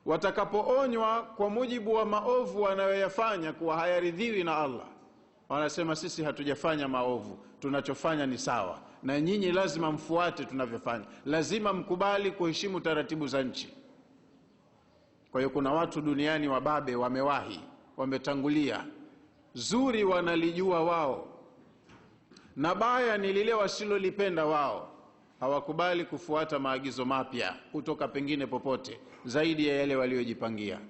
watakapoonywa kwa mujibu wa maovu wanayoyafanya kuwa hayaridhiwi na Allah, wanasema sisi hatujafanya maovu, tunachofanya ni sawa, na nyinyi lazima mfuate tunavyofanya, lazima mkubali kuheshimu taratibu za nchi. Kwa hiyo kuna watu duniani wababe, wamewahi, wametangulia. Zuri wanalijua wao, na baya ni lile wasilolipenda wao. Hawakubali kufuata maagizo mapya kutoka pengine popote zaidi ya yale waliojipangia.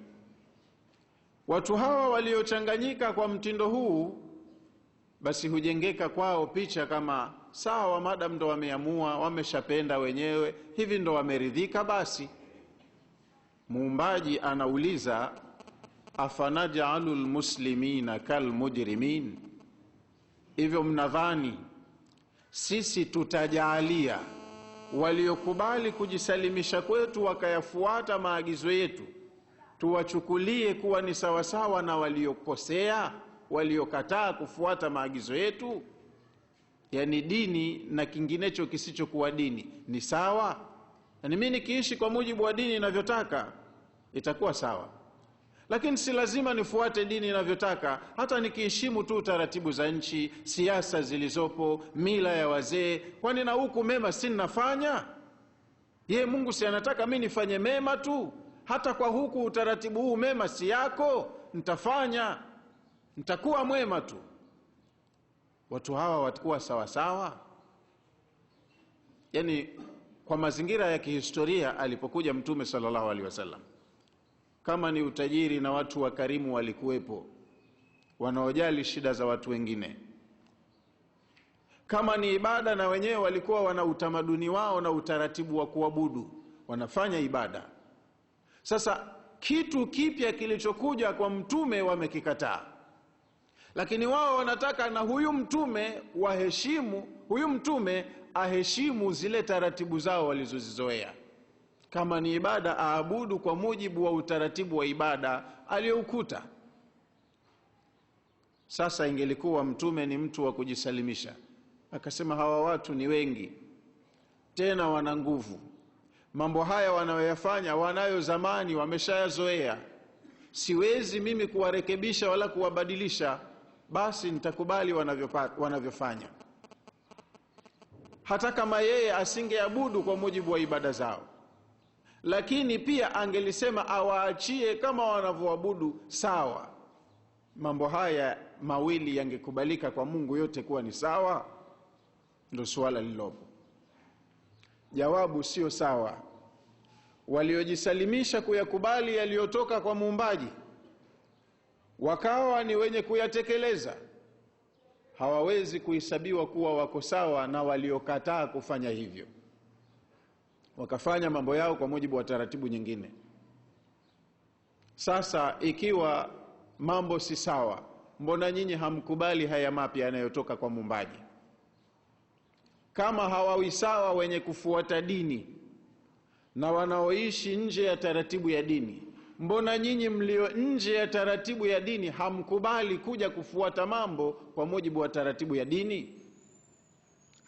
Watu hawa waliochanganyika kwa mtindo huu, basi hujengeka kwao picha kama sawa, madam ndo wameamua, wameshapenda wenyewe, hivi ndo wameridhika basi. Muumbaji anauliza, afanaj'alul muslimina kalmujrimin, hivyo mnadhani sisi tutajaalia waliokubali kujisalimisha kwetu wakayafuata maagizo yetu, tuwachukulie kuwa ni sawasawa na waliokosea, waliokataa kufuata maagizo yetu? Yani dini na kinginecho kisichokuwa dini ni sawa? Yani mimi nikiishi kwa mujibu wa dini ninavyotaka itakuwa sawa, lakini si lazima nifuate dini ninavyotaka. Hata nikiheshimu tu taratibu za nchi, siasa zilizopo, mila ya wazee, kwani na huku mema si ninafanya? Mungu si anataka mimi nifanye mema tu? Hata kwa huku utaratibu huu mema si yako, nitafanya, nitakuwa mwema tu. Watu hawa watakuwa sawa sawa? Yani kwa mazingira ya kihistoria alipokuja Mtume sallallahu alaihi wasallam, kama ni utajiri na watu wakarimu walikuwepo, wanaojali shida za watu wengine. Kama ni ibada, na wenyewe walikuwa wana utamaduni wao na utaratibu wa kuabudu, wanafanya ibada. Sasa kitu kipya kilichokuja kwa mtume wamekikataa, lakini wao wanataka na huyu mtume waheshimu, huyu mtume aheshimu zile taratibu zao walizozizoea. Kama ni ibada, aabudu kwa mujibu wa utaratibu wa ibada aliyoukuta. Sasa ingelikuwa mtume ni mtu wa kujisalimisha, akasema hawa watu ni wengi, tena wana nguvu, mambo haya wanayoyafanya wanayo zamani, wameshayazoea, siwezi mimi kuwarekebisha wala kuwabadilisha, basi nitakubali wanavyofanya. Hata kama yeye asingeabudu kwa mujibu wa ibada zao, lakini pia angelisema awaachie kama wanavyoabudu sawa. Mambo haya mawili yangekubalika kwa Mungu yote kuwa ni sawa? Ndio swala lilopo. Jawabu sio sawa. Waliojisalimisha kuyakubali yaliyotoka kwa Muumbaji, wakawa ni wenye kuyatekeleza, hawawezi kuhesabiwa kuwa wako sawa na waliokataa kufanya hivyo, wakafanya mambo yao kwa mujibu wa taratibu nyingine. Sasa ikiwa mambo si sawa, mbona nyinyi hamkubali haya mapya yanayotoka kwa Muumbaji? Kama hawawi sawa wenye kufuata dini na wanaoishi nje ya taratibu ya dini, mbona nyinyi mlio nje ya taratibu ya dini hamkubali kuja kufuata mambo kwa mujibu wa taratibu ya dini?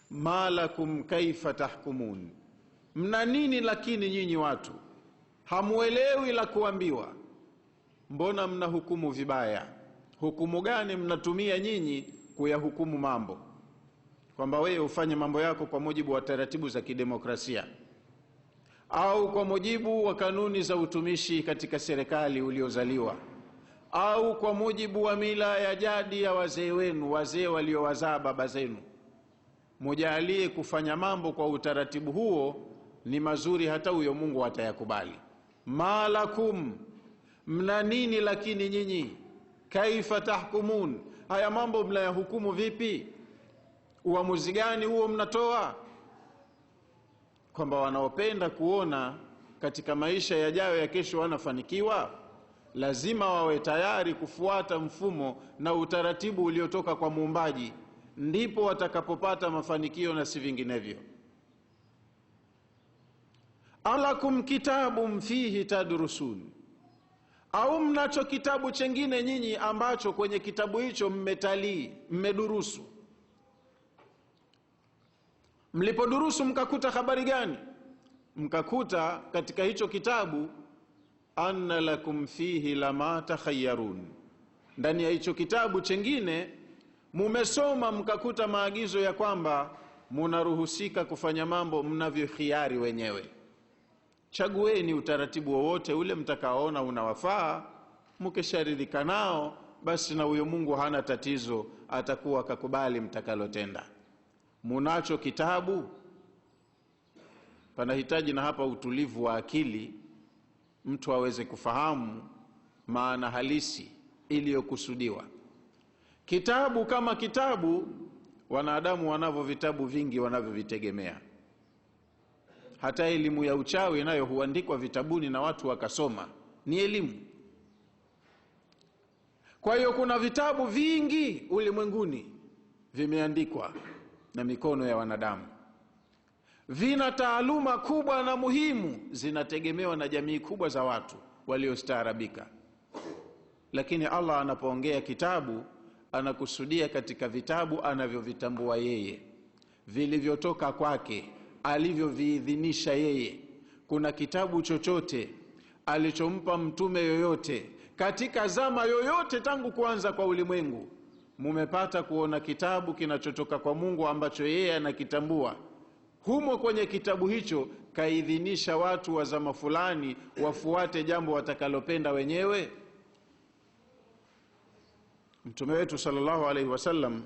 Malakum kaifa tahkumun, mna nini lakini nyinyi watu hamuelewi la kuambiwa? Mbona mna hukumu vibaya? Hukumu gani mnatumia nyinyi kuyahukumu mambo? Kwamba wewe ufanye mambo yako kwa mujibu wa taratibu za kidemokrasia, au kwa mujibu wa kanuni za utumishi katika serikali uliozaliwa, au kwa mujibu wa mila ya jadi ya wazee wenu, wazee waliowazaa baba zenu. Mujalie kufanya mambo kwa utaratibu huo ni mazuri, hata huyo Mungu atayakubali. Malakum, mna nini lakini nyinyi? Kaifa tahkumun, haya mambo mnayahukumu vipi? Uamuzi gani huo mnatoa? Kwamba wanaopenda kuona katika maisha yajayo ya kesho wanafanikiwa, lazima wawe tayari kufuata mfumo na utaratibu uliotoka kwa Muumbaji, ndipo watakapopata mafanikio na si vinginevyo. Alakum kitabum fihi tadrusun, au mnacho kitabu chengine nyinyi ambacho kwenye kitabu hicho mmetalii, mmedurusu. Mlipodurusu mkakuta habari gani? Mkakuta katika hicho kitabu anna lakum fihi lama takhayyarun. Ndani ya hicho kitabu chengine mumesoma mkakuta maagizo ya kwamba munaruhusika kufanya mambo mnavyokhiari wenyewe. Chagueni utaratibu wowote ule mtakaoona unawafaa, mkisharidhika nao basi na huyo Mungu hana tatizo, atakuwa akakubali mtakalotenda. Munacho kitabu. Panahitaji na hapa utulivu wa akili, mtu aweze kufahamu maana halisi iliyokusudiwa. Kitabu kama kitabu, wanadamu wanavyo vitabu vingi wanavyovitegemea. Hata elimu ya uchawi nayo huandikwa vitabuni na watu wakasoma, ni elimu. Kwa hiyo kuna vitabu vingi ulimwenguni vimeandikwa na mikono ya wanadamu, vina taaluma kubwa na muhimu, zinategemewa na jamii kubwa za watu waliostaarabika. Lakini Allah anapoongea kitabu, anakusudia katika vitabu anavyovitambua yeye, vilivyotoka kwake, alivyoviidhinisha yeye. Kuna kitabu chochote alichompa mtume yoyote katika zama yoyote tangu kuanza kwa ulimwengu, mumepata kuona kitabu kinachotoka kwa Mungu ambacho yeye anakitambua? Humo kwenye kitabu hicho kaidhinisha watu wa zama fulani wafuate jambo watakalopenda wenyewe? Mtume wetu sallallahu alaihi wasallam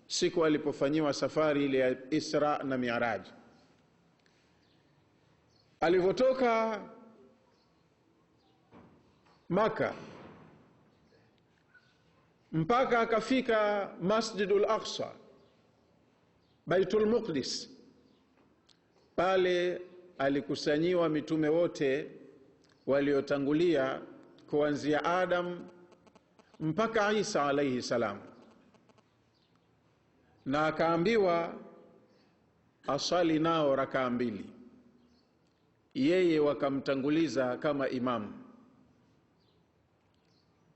siku alipofanyiwa safari ile ya Isra na Mi'raj, alivotoka Maka mpaka akafika Masjidul Aqsa, Baitul Muqdis, pale alikusanyiwa mitume wote waliotangulia kuanzia Adam mpaka Isa alayhi salam, na akaambiwa asali nao rakaa 2. Yeye wakamtanguliza kama imamu.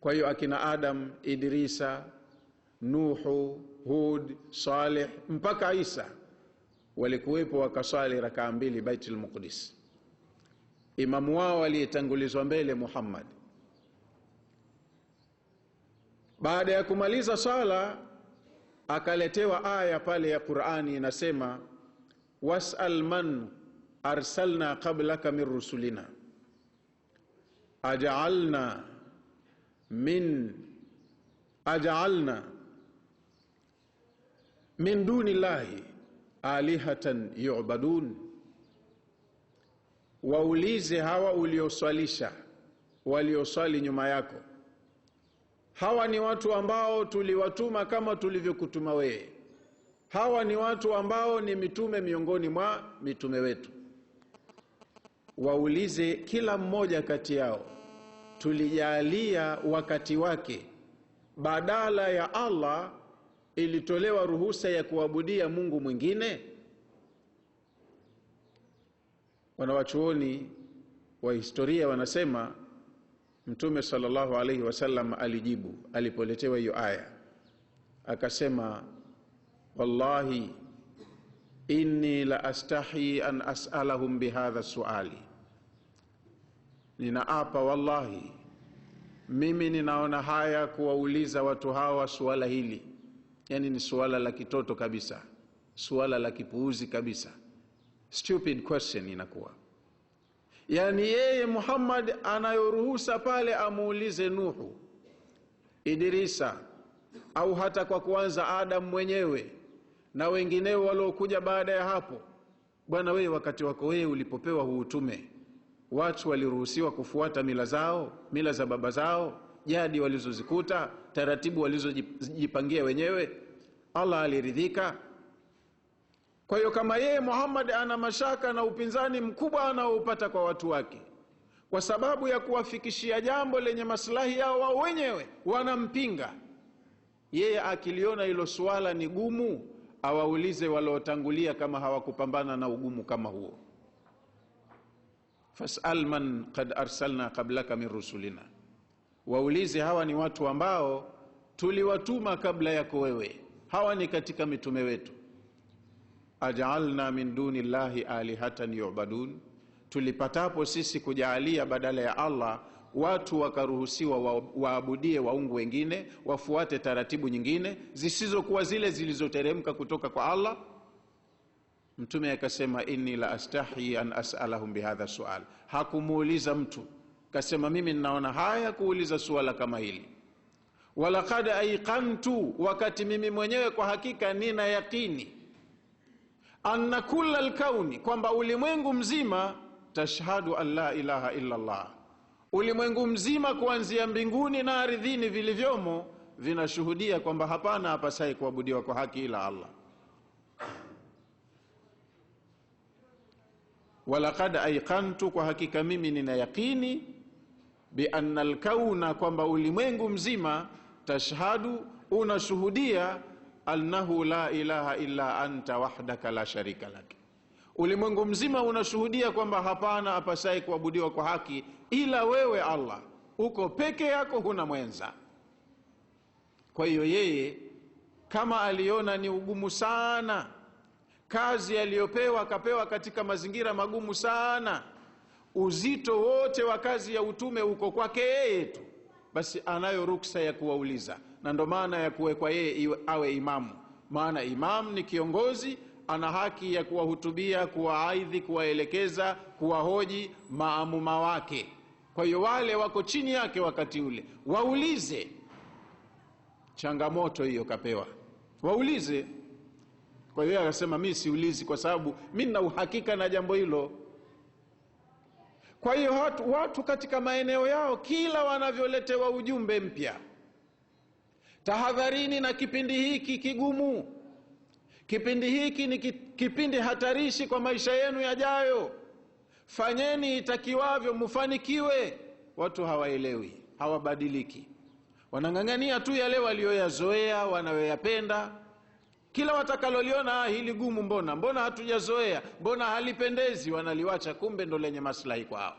Kwa hiyo akina Adam, Idrisa, Nuhu, Hud, Saleh mpaka Isa walikuwepo wakasali rakaa 2 Baitul Muqdis. Imamu wao aliyetangulizwa mbele Muhammad. Baada ya kumaliza sala akaletewa aya pale ya Qur'ani inasema, was'al man arsalna qablaka min rusulina aj'alna min duni llahi alihatan yu'badun. Waulize hawa ulioswalisha, walioswali nyuma yako, hawa ni watu ambao tuliwatuma kama tulivyokutuma wewe. Hawa ni watu ambao ni mitume miongoni mwa mitume wetu. Waulize kila mmoja kati yao, tulijalia wakati wake badala ya Allah ilitolewa ruhusa ya kuabudia Mungu mwingine? Wanawachuoni wa historia wanasema Mtume sallallahu alaihi wasallam alijibu alipoletewa hiyo aya, akasema, wallahi inni la astahi an as'alahum bihadha suali. Ninaapa wallahi, mimi ninaona haya kuwauliza watu hawa suala hili. Yani ni suala la kitoto kabisa, suala la kipuuzi kabisa, stupid question inakuwa. Yani yeye Muhammad anayoruhusa pale amuulize Nuhu, Idrisa, au hata kwa kuanza Adam mwenyewe na wengineo waliokuja baada ya hapo. Bwana wewe, wakati wako wewe ulipopewa huu utume, watu waliruhusiwa kufuata mila zao, mila za baba zao, jadi walizozikuta, taratibu walizojipangia wenyewe? Allah aliridhika? Kwa hiyo kama yeye Muhammad ana mashaka na upinzani mkubwa anaoupata kwa watu wake kwa sababu ya kuwafikishia jambo lenye maslahi yao wao wenyewe, wanampinga yeye. Akiliona hilo swala ni gumu, awaulize waliotangulia kama hawakupambana na ugumu kama huo. Fas'al man qad arsalna qablaka min rusulina, waulize hawa ni watu ambao tuliwatuma kabla yako wewe, hawa ni katika mitume wetu. Aj'alna min duni llahi alihatan yu'badun, tulipatapo sisi kujaalia badala ya Allah watu wakaruhusiwa waabudie waungu wengine, wafuate taratibu nyingine zisizokuwa zile zilizoteremka kutoka kwa Allah. Mtume akasema inni la astahi an as'alahum bihadha sual. Hakumuuliza mtu, kasema mimi ninaona haya kuuliza suala kama hili. Walaqad aiqantu, wakati mimi mwenyewe kwa hakika nina yaqini, anna kulla alkauni, kwamba ulimwengu mzima, tashhadu an la ilaha illa Allah, ulimwengu mzima kuanzia mbinguni na ardhini vilivyomo vinashuhudia kwamba hapana hapasai kuabudiwa kwa haki ila Allah. Walaqad aiqantu, kwa hakika mimi nina yaqini, bi anna alkauna, kwamba ulimwengu mzima, tashhadu, unashuhudia, annahu la ilaha illa anta wahdaka la sharika lak, ulimwengu mzima unashuhudia kwamba hapana apasai kuabudiwa kwa haki ila wewe Allah, uko peke yako, huna mwenza. Kwa hiyo yeye kama aliona ni ugumu sana kazi aliyopewa, akapewa katika mazingira magumu sana, uzito wote wa kazi ya utume uko kwake yeye tu, basi anayo ruksa ya kuwauliza. Na ndo maana ya kuwekwa yeye awe imamu, maana imam ni kiongozi, ana haki ya kuwahutubia, kuwaaidhi, kuwaelekeza, kuwahoji maamuma wake. Kwa hiyo wale wako chini yake wakati ule waulize. Changamoto hiyo kapewa, waulize. Kwa hiyo akasema mimi siulizi kwa sababu mimi nina uhakika na jambo hilo. Kwa hiyo watu katika maeneo yao kila wanavyoletewa ujumbe mpya, tahadharini na kipindi hiki kigumu. Kipindi hiki ni kipindi hatarishi kwa maisha yenu yajayo. Fanyeni itakiwavyo mufanikiwe. Watu hawaelewi, hawabadiliki. Wanang'ang'ania tu yale walioyazoea, wanayoyapenda. Kila watakaloliona hili gumu, mbona hatujazoea, mbona halipendezi, wanaliwacha, kumbe ndo lenye maslahi kwao.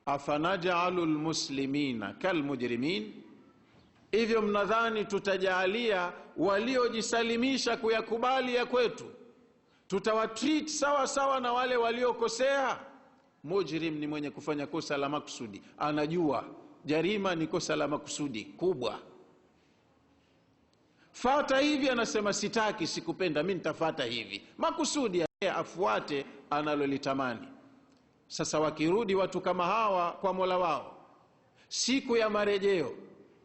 Afanaj'alul muslimina kalmujrimin, hivyo mnadhani tutajalia waliojisalimisha kuyakubali ya kwetu, tutawatreat sawa sawa na wale waliokosea? Mujrim ni mwenye kufanya kosa la makusudi, anajua jarima ni kosa la makusudi kubwa. Fata hivi, anasema sitaki, sikupenda, mimi nitafata hivi makusudi, afuate analolitamani. Sasa wakirudi watu kama hawa kwa Mola wao siku ya marejeo,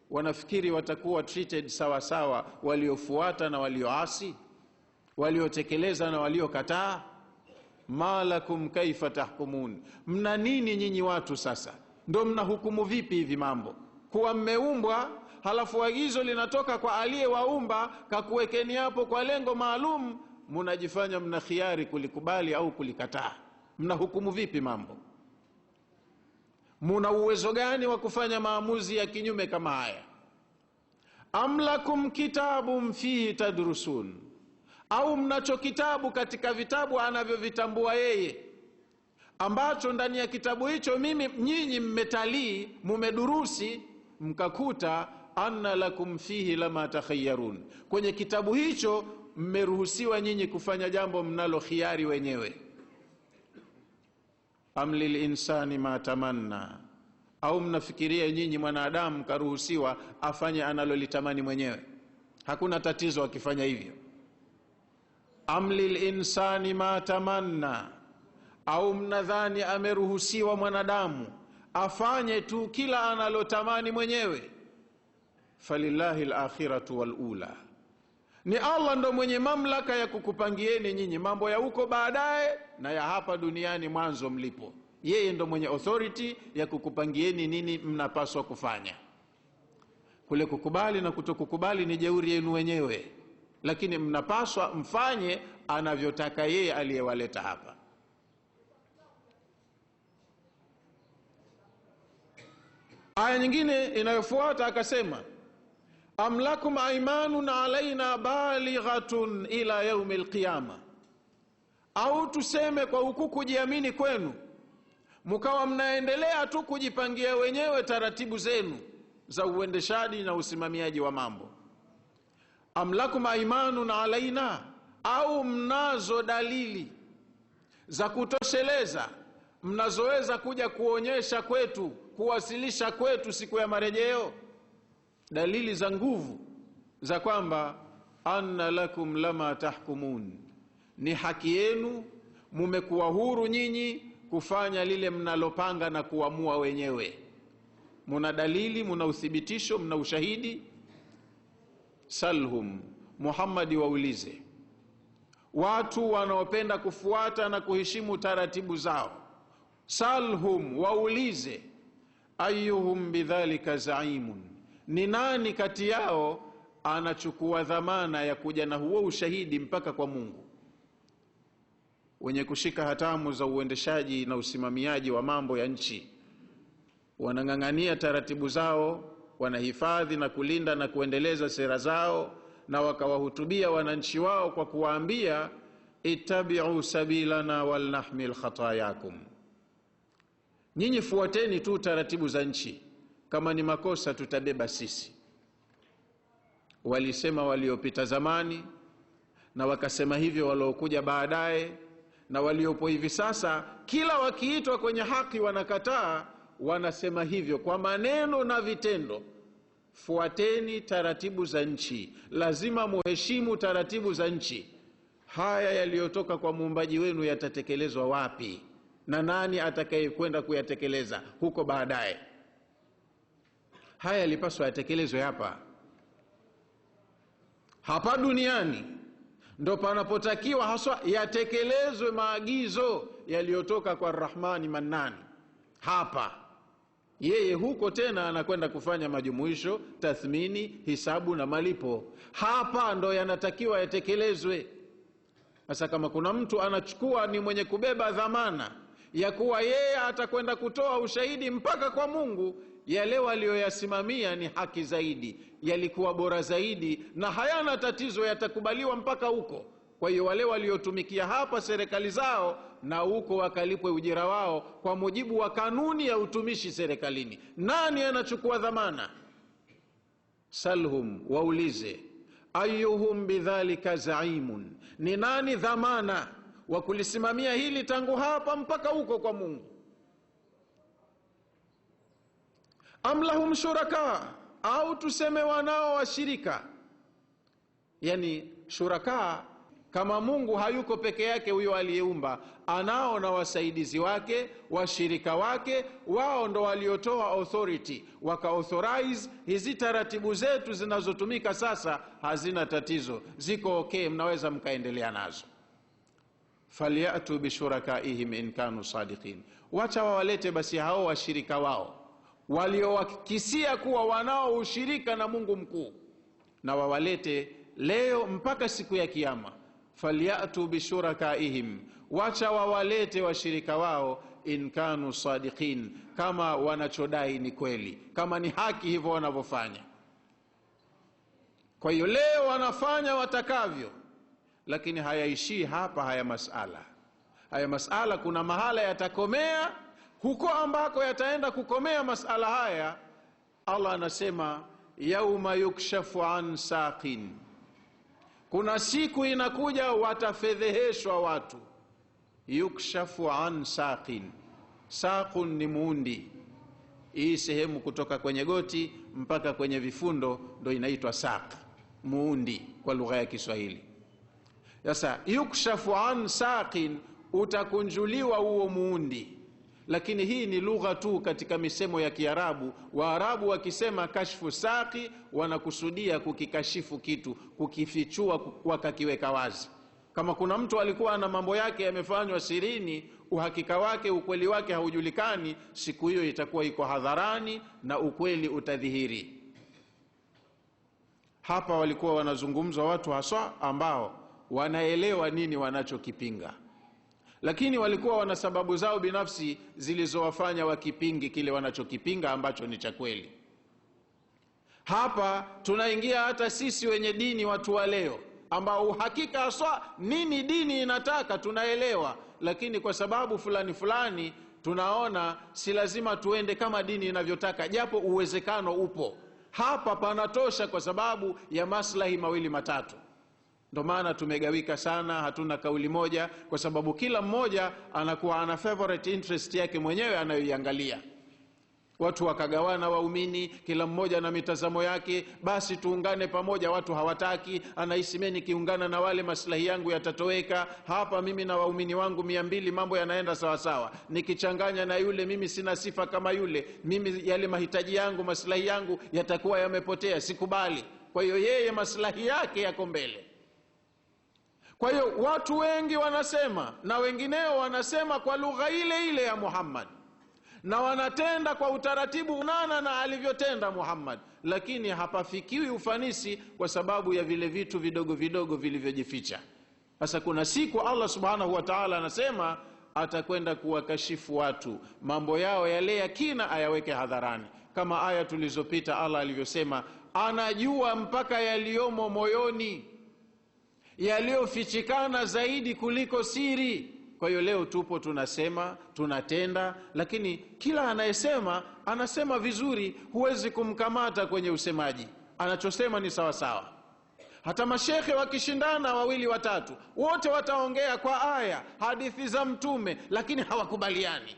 wanafikiri watakuwa treated sawa sawa waliofuata na walioasi, waliotekeleza na waliokataa? Malakum kaifa tahkumun, mna nini nyinyi watu sasa? Ndio mnahukumu vipi hivi mambo? Kuwa mmeumbwa halafu agizo linatoka kwa aliyewaumba kakuwekeni hapo kwa lengo maalum, mnajifanya mna khiari kulikubali au kulikataa. Mnahukumu vipi mambo? Muna uwezo gani wa kufanya maamuzi ya kinyume kama haya? Amlakum kitabum fihi tadrusun, au mnacho kitabu katika vitabu anavyovitambua yeye, ambacho ndani ya kitabu hicho nyinyi mmetalii, mumedurusi, mkakuta anna lakum fihi lama takhayyarun, kwenye kitabu hicho mmeruhusiwa nyinyi kufanya jambo mnalo khiari wenyewe. Amlil insani ma tamanna, au mnafikiria nyinyi mwanadamu karuhusiwa afanye analolitamani mwenyewe? Hakuna tatizo akifanya hivyo. Amlil insani ma tamanna, au mnadhani ameruhusiwa mwanadamu afanye tu kila analotamani mwenyewe? Falillahi al-akhiratu wal-ula, ni Allah ndo mwenye mamlaka ya kukupangieni nyinyi mambo ya huko baadaye na ya hapa duniani mwanzo mlipo. Yeye ndo mwenye authority ya kukupangieni nini mnapaswa kufanya. Kule kukubali na kutokukubali ni jeuri yenu wenyewe, lakini mnapaswa mfanye anavyotaka yeye aliyewaleta hapa. Aya nyingine inayofuata akasema, amlakum aymanun alaina balighatun ila yaumil qiyama, au tuseme kwa huku kujiamini kwenu mkawa mnaendelea tu kujipangia wenyewe taratibu zenu za uendeshaji na usimamiaji wa mambo. Amlakum aymanun alaina, au mnazo dalili za kutosheleza mnazoweza kuja kuonyesha kwetu, kuwasilisha kwetu siku ya marejeo, dalili za nguvu za kwamba anna lakum lama tahkumun, ni haki yenu, mumekuwa huru nyinyi kufanya lile mnalopanga na kuamua wenyewe. Muna dalili, muna uthibitisho, muna ushahidi. Salhum, Muhammad waulize watu wanaopenda kufuata na kuheshimu taratibu zao. Salhum, waulize ayyuhum bidhalika zaimun, ni nani kati yao anachukua dhamana ya kuja na huo ushahidi mpaka kwa Mungu. Wenye kushika hatamu za uendeshaji na usimamiaji wa mambo ya nchi wanang'ang'ania taratibu zao, wanahifadhi na kulinda na kuendeleza sera zao, na wakawahutubia wananchi wao kwa kuwaambia ittabi'u sabilana wal nahmil khatayakum, nyinyi fuateni tu taratibu za nchi, kama ni makosa tutabeba sisi. Walisema waliopita zamani, na wakasema hivyo waliokuja baadaye, na waliopo hivi sasa. Kila wakiitwa kwenye haki wanakataa, wanasema hivyo kwa maneno na vitendo. Fuateni taratibu za nchi, lazima muheshimu taratibu za nchi. Haya yaliyotoka kwa muumbaji wenu yatatekelezwa wapi, na nani atakayekwenda kuyatekeleza huko baadaye? Haya yalipaswa yatekelezwe hapa duniani, ndo panapotakiwa haswa yatekelezwe maagizo yaliyotoka kwa Rahmani Mannani hapa. Yeye huko tena anakwenda kufanya majumuisho, tathmini, hisabu na malipo. Hapa ndo yanatakiwa yatekelezwe. Sasa kama kuna mtu anachukua, ni mwenye kubeba dhamana ya kuwa yeye atakwenda kutoa ushahidi mpaka kwa Mungu, yale walioyasimamia ni haki zaidi, yalikuwa bora zaidi, na hayana tatizo, yatakubaliwa mpaka huko. Kwa hiyo wale waliotumikia hapa serikali zao, na huko wakalipwe ujira wao kwa mujibu wa kanuni ya utumishi serikalini. Nani anachukua dhamana? Salhum, waulize ayyuhum bidhalika zaimun, ni nani dhamana wa kulisimamia hili tangu hapa mpaka huko kwa Mungu? Am lahum shuraka, au tuseme wanao washirika. Yani shuraka, kama Mungu hayuko peke yake huyo aliyeumba, anao na wasaidizi wake, washirika wake, wao ndo waliotoa authority, waka authorize hizi taratibu zetu zinazotumika sasa. Hazina tatizo, ziko okay, mnaweza mkaendelea nazo. Falyatu bishurakaihim in kanu sadiqin, wacha wawalete basi hao washirika wao waliowakisia kuwa wanao ushirika na Mungu mkuu, na wawalete leo mpaka siku ya kiyama. Falyatu bishurakaihim, wacha wawalete washirika wao, in kanu sadiqin, kama wanachodai ni kweli, kama ni haki hivyo wanavyofanya. Kwa hiyo leo wanafanya watakavyo, lakini hayaishii hapa. Haya masala kuna mahala yatakomea. Huko ambako yataenda kukomea masala haya, Allah anasema yauma yukshafu an saqin, kuna siku inakuja watafedheheshwa watu. Yukshafu an saqin, saqun ni muundi, hii sehemu kutoka kwenye goti mpaka kwenye vifundo ndo inaitwa saq, muundi kwa lugha ya Kiswahili. Sasa yukshafu an saqin, utakunjuliwa huo muundi. Lakini hii ni lugha tu katika misemo ya Kiarabu. Waarabu wakisema kashfu saqi, wanakusudia kukikashifu kitu, kukifichua, wakakiweka wazi. Kama kuna mtu alikuwa na mambo yake yamefanywa sirini, uhakika wake, ukweli wake haujulikani, siku hiyo itakuwa iko hadharani na ukweli utadhihiri. Hapa walikuwa wanazungumzwa watu haswa ambao wanaelewa nini wanachokipinga, lakini walikuwa wana sababu zao binafsi zilizowafanya wakipingi kile wanachokipinga ambacho ni cha kweli. Hapa tunaingia hata sisi wenye dini, watu wa leo ambao uhakika haswa nini dini inataka tunaelewa, lakini kwa sababu fulani tunaona si lazima tuende kama dini inavyotaka, japo uwezekano upo. Hapa panatosha kwa sababu ya maslahi mawili matatu. Ndio maana tumegawika sana, hatuna kauli moja, kwa sababu kila mmoja anakuwa ana favorite interest yake mwenyewe anayoiangalia. Watu wakagawana waumini, kila mmoja na mitazamo yake. Basi tuungane pamoja, watu hawataki. Anahisi mimi nikiungana na wale maslahi yangu yatatoweka. Hapa mimi na waumini wangu 200 mambo yanaenda sawa sawa. Nikichanganya na yule mimi sina sifa kama yule. Mimi yale mahitaji yangu, maslahi yangu yatakuwa yamepotea, sikubali. Kwa hiyo yeye maslahi yake yako mbele. Kwa hiyo watu wengi wanasema na wengineo wanasema kwa lugha ile ile ya Muhammad, na wanatenda kwa utaratibu unana na alivyotenda Muhammad, lakini hapafikiwi ufanisi kwa sababu ya vile vitu vidogo vidogo vilivyojificha. Sasa kuna siku Allah subhanahu wa ta'ala anasema atakwenda kuwakashifu watu mambo yao yale ya kina, ayaweke hadharani, kama aya tulizopita Allah alivyosema anajua mpaka yaliomo moyoni, yaliyofichikana zaidi kuliko siri. Kwa hiyo leo tupo tunasema, tunatenda, lakini kila anayesema anasema vizuri, huwezi kumkamata kwenye usemaji, anachosema ni sawa sawa. Hata mashekhe wakishindana 2 watatu, wote wataongea kwa aya, hadithi za mtume, lakini hawakubaliani.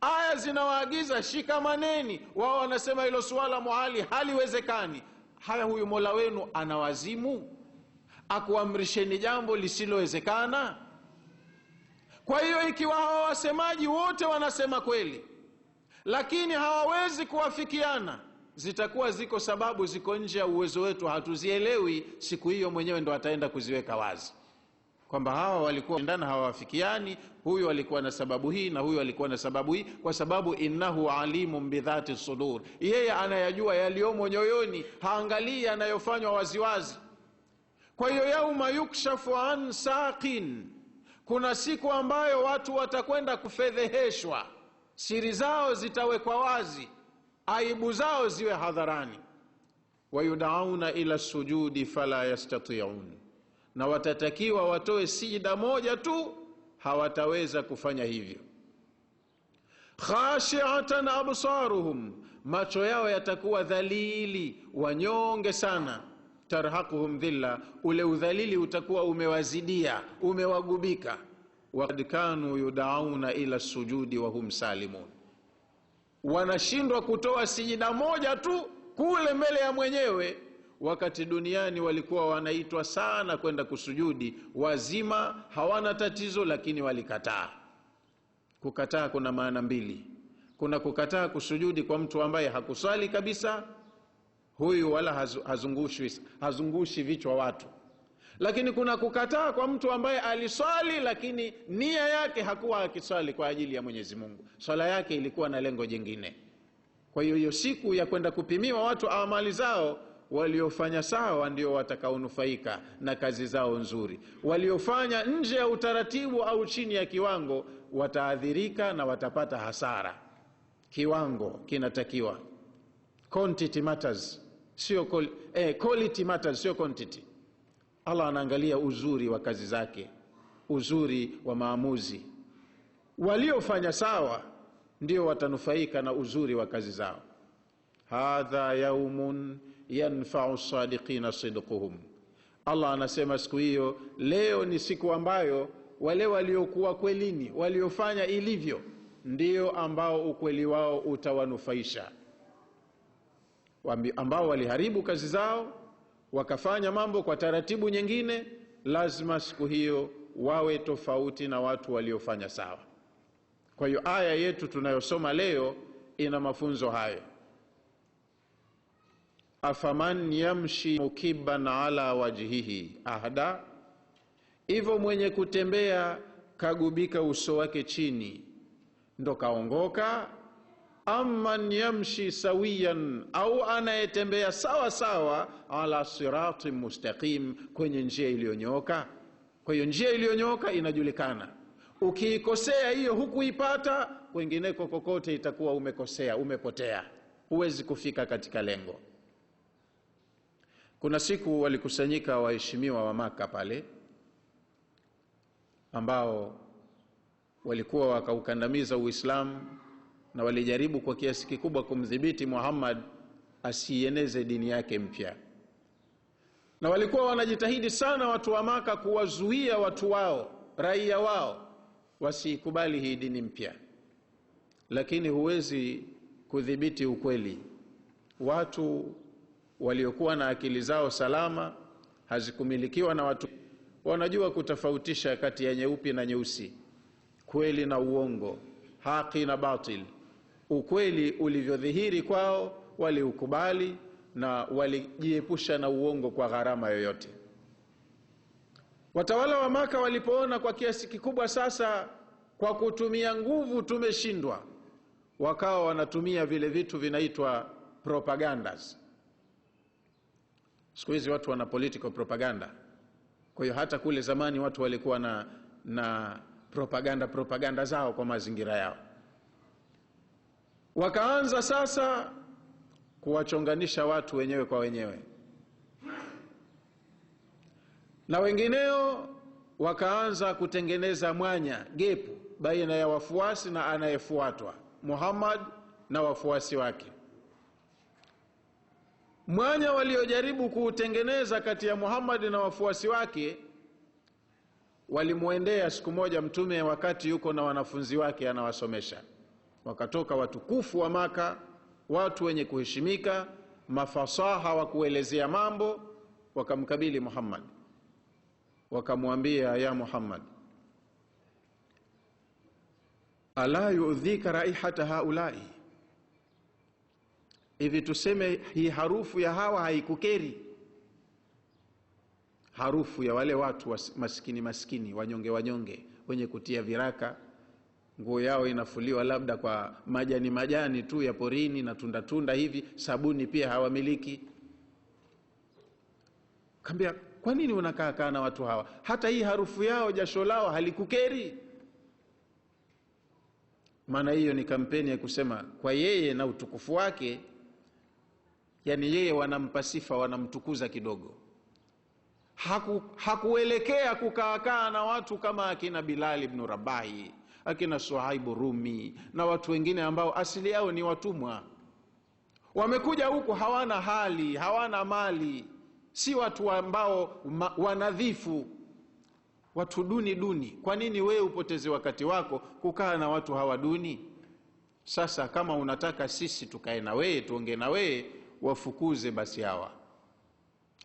Aya zinawaagiza shikamaneni, wao wanasema hilo swala muhali, haliwezekani. Haya, huyu Mola wenu anawazimu akuamrisheni jambo lisilowezekana? Kwa hiyo ikiwa hawa wasemaji wote wanasema kweli, lakini hawawezi kuwafikiana, zitakuwa ziko sababu ziko nje ya uwezo wetu, hatuzielewi. Siku hiyo mwenyewe ndo ataenda kuziweka wazi kwamba hawa walikuwa ndani hawafikiani, huyu alikuwa na sababu hii na huyu alikuwa na sababu hii, kwa sababu innahu alimun bidhati sudur, yeye anayajua yaliomo nyoyoni, haangalii yanayofanywa waziwazi. Kwa hiyo yauma yukshafu an saqin, kuna siku ambayo watu watakwenda kufedheheshwa, siri zao zitawekwa wazi, aibu zao ziwe hadharani. Wayudauna ila sujudi fala yastati'un, na watatakiwa watoe sijda moja tu, hawataweza kufanya hivyo. Khashi'atan absaruhum, macho yao yatakuwa dhalili, wanyonge sana. Tarhaquhum dhilla, ule udhalili utakuwa umewazidia, umewagubika. Waqad kanu yudauna ila sujudi wa hum salimun, wanashindwa kutoa sijida moja tu kule mbele ya mwenyewe, wakati duniani walikuwa wanaitwa sana kwenda kusujudi, wazima hawana tatizo, lakini walikataa. Kukataa kuna maana mbili. Kuna kukataa kusujudi kwa mtu ambaye hakusali kabisa, huyu wala hazungushi vichwa watu. Lakini kuna kukataa kwa mtu ambaye aliswali, lakini nia yake hakuwa akiswali kwa ajili ya Mwenyezi Mungu, swala yake ilikuwa na lengo jingine. Kwa hiyo hiyo siku ya kwenda kupimiwa watu amali zao, waliofanya sawa ndio watakaonufaika na kazi zao nzuri, waliofanya nje ya utaratibu au chini ya kiwango wataadhirika na watapata hasara. Kiwango kinatakiwa, quantity matters, sio quality matters, sio quantity. Allah anaangalia uzuri wa kazi zake, uzuri wa maamuzi. Waliofanya sawa ndio watanufaika na uzuri wa kazi zao. Hadha yaumun yanfa'u as-sadiqina sidquhum, Allah anasema siku hiyo, leo ni siku ambayo wale waliokuwa kwelini, waliofanya ilivyo, ndio ambao ukweli wao utawanufaisha. Ambao waliharibu kazi zao wakafanya mambo kwa taratibu nyingine, lazima siku hiyo wawe tofauti na watu waliofanya sawa. Kwa hiyo aya yetu tunayosoma leo ina mafunzo hayo. Afaman yamshi mukiban ala wajhihi ahda, hivyo mwenye kutembea kagubika uso wake chini ndo kaongoka? Amman yamshi sawiyan, au anayetembea sawa sawa, ala siratin mustaqim, kwenye njia iliyonyooka. Kwa hiyo njia iliyonyooka inajulikana, ukiikosea hiyo hukuipata, kwengineko kokote itakuwa umekosea, umepotea, huwezi kufika katika lengo. Kuna siku walikusanyika waheshimiwa wa Maka pale, ambao walikuwa wakaukandamiza Uislamu na walijaribu kwa kiasi kikubwa kumdhibiti Muhammad asieneze dini yake mpya. na walikuwa wanajitahidi sana watu wa Maka kuwazuia watu wao, raia wao, wasikubali hii dini mpya. Lakini huwezi kudhibiti ukweli. Watu waliokuwa na akili zao salama, hazikumilikiwa na watu, wanajua kutofautisha kati ya nyeupe na nyeusi, kweli na uongo, haki na batil. Ukweli ulivyodhihiri kwao waliukubali na walijiepusha na uongo kwa gharama yoyote. Watawala wa Maka walipoona kwa kiasi kikubwa sasa kwa kutumia nguvu tumeshindwa, wakawa wanatumia vile vitu vinaitwa propagandas. Siku hizi watu wana political propaganda. Kwa hiyo hata kule zamani watu walikuwa na propaganda zao kwa mazingira yao. Wakaanza sasa kuwachonganisha watu wenyewe kwa wenyewe, na wengineo wakaanza kutengeneza mwanya, gepu baina ya wafuasi na anayefuatwa, Muhammad na wafuasi wake. Mwanya waliojaribu kuutengeneza kati ya Muhammad na wafuasi wake, walimuendea siku moja Mtume wakati yuko na wanafunzi wake anawasomesha. Wakatoka watukufu wa Maka, watu wenye kuheshimika, mafasaha wa kuelezea mambo, wakamkabili Muhammad. Wakamwambia, ya Muhammad, ala yu'dhika raihata haulai, hivi tuseme hii harufu ya hawa haikukeri? Harufu ya wale watu maskini, wanyonge, wenye kutia viraka, nguo yao inafuliwa labda kwa majani tu ya porini na tunda hivi, sabuni pia hawamiliki. Kambia, kwa nini unakaa na watu hawa? Hata hii harufu yao, jasho lao halikukeri? Maana hiyo ni kampeni ya kusema kwa yeye na utukufu wake, yani yeye wanampa sifa, wanamtukuza kidogo. Hakuelekea kukaa na watu kama akina Bilal ibn Rabahi, akina Suhaibu Rumi na watu wengine ambao asili yao ni watumwa. Wamekuja huku hawana hali, hawana mali, si watu ambao wanadhifu, watu duni. Kwa nini wewe upoteze wakati wako kukaa na watu hawa duni? Sasa kama unataka sisi tukae na wewe, tuongee na wewe, wafukuze basi hawa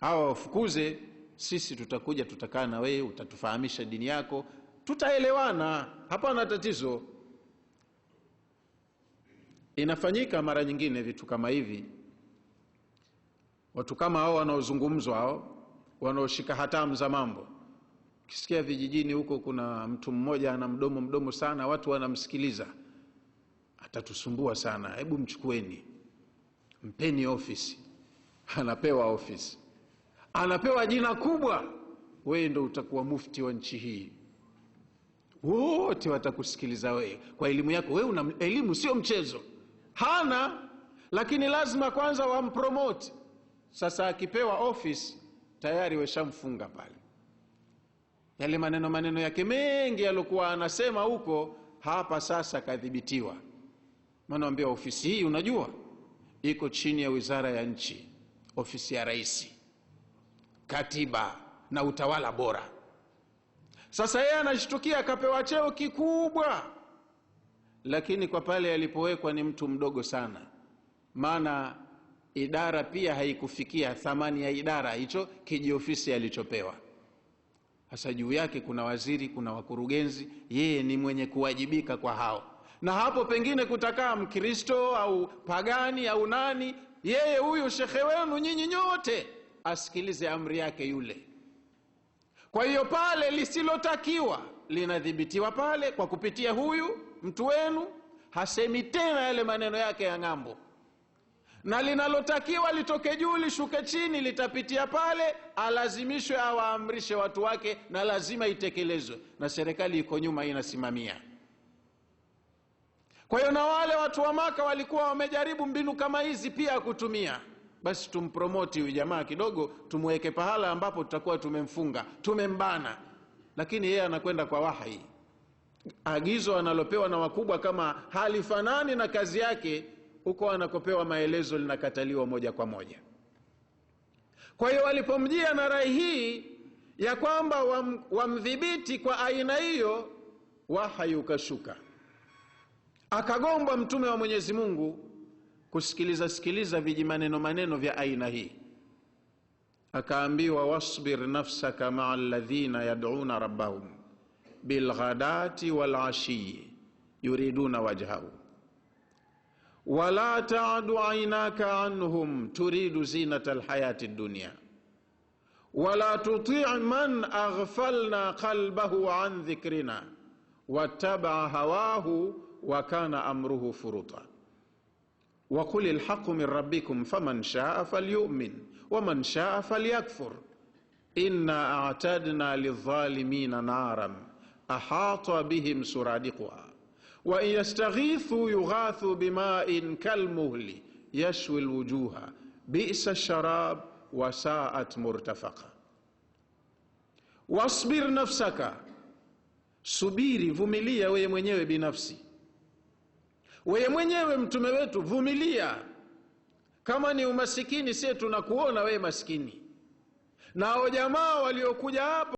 wafukuze. Sisi tutakuja, tutakaa na wewe, utatufahamisha dini yako, tutaelewana, hapana tatizo. Inafanyika mara nyingine vitu kama hivi. Watu kama hao wanaozungumzwa, hao wanaoshika hatamu za mambo, kisikia vijijini huko kuna mtu mmoja ana mdomo sana, watu wanamsikiliza, atatusumbua sana, hebu mchukueni, mpeni ofisi. Anapewa ofisi, anapewa jina kubwa, wewe ndio utakuwa mufti wa nchi hii, wote watakusikiliza wewe kwa elimu yako. Wewe una elimu, sio mchezo. Hana, lakini lazima kwanza wampromote. Sasa akipewa office tayari weshamfunga pale. Yale maneno yake mengi alikuwa anasema huko, hapa sasa kadhibitiwa. Maana ambia ofisi hii unajua iko chini ya wizara ya nchi, ofisi ya rais, katiba na utawala bora. Sasa yeye anashtukia akapewa cheo kikubwa, lakini kwa pale alipowekwa ni mtu mdogo sana. Maana idara pia haikufikia thamani ya idara hicho kijiofisi alichopewa. Hasa juu yake kuna waziri, kuna wakurugenzi, yeye ni mwenye kuwajibika kwa hao. Na hapo pengine kutakaa Mkristo au pagani au nani, yeye huyu shekhe wenu nyinyi nyote asikilize amri yake yule. Kwa hiyo pale lisilotakiwa linadhibitiwa pale kwa kupitia huyu mtu wenu, hasemi tena yale maneno yake ya ngambo. Na linalotakiwa litoke juu lishuke chini litapitia pale, alazimishwe awaamrishe watu wake, na lazima itekelezwe, na serikali iko nyuma inasimamia. Kwa hiyo na wale watu wa Maka walikuwa wamejaribu mbinu kama hizi pia kutumia. Basi tumpromote huyu jamaa kidogo, tumweke pahala ambapo tutakuwa tumemfunga, tumembana. Lakini yeye anakwenda kwa wahi, agizo analopewa na wakubwa kama halifanani na kazi yake, huko anakopewa maelezo linakataliwa moja kwa moja. Kwa hiyo walipomjia na rai hii ya kwamba wamdhibiti kwa aina hiyo, wahyi ukashuka, akagomba mtume wa Mwenyezi Mungu kusikiliza vijimaneno vya aina hii. Akaambiwa, wasbir nafsaka maa alladhina yad'una rabbahum bilghadati walashi yuriduna wajhahu wala ta'du aynaka anhum turidu zinata alhayati dunya wala tuti' man aghfalna qalbahu an dhikrina wattaba'a hawahu wa kana amruhu furuta wa qul alhaqqu min rabbikum faman sha'a falyu'min waman sha'a falyakfur inna a'tadna lidh-dhalimina naran ahata bihim suradiquha wa in yastaghithu yughathu bima'in kalmuhli yashwi alwujuha bi'sa ash-sharab wa sa'at murtafaqa. Wasbir nafsaka, subiri, vumilia wewe mwenyewe binafsi, wewe mwenyewe mtume wetu, vumilia. Kama ni umasikini, sisi tunakuona wewe maskini, nao jamaa waliokuja hapo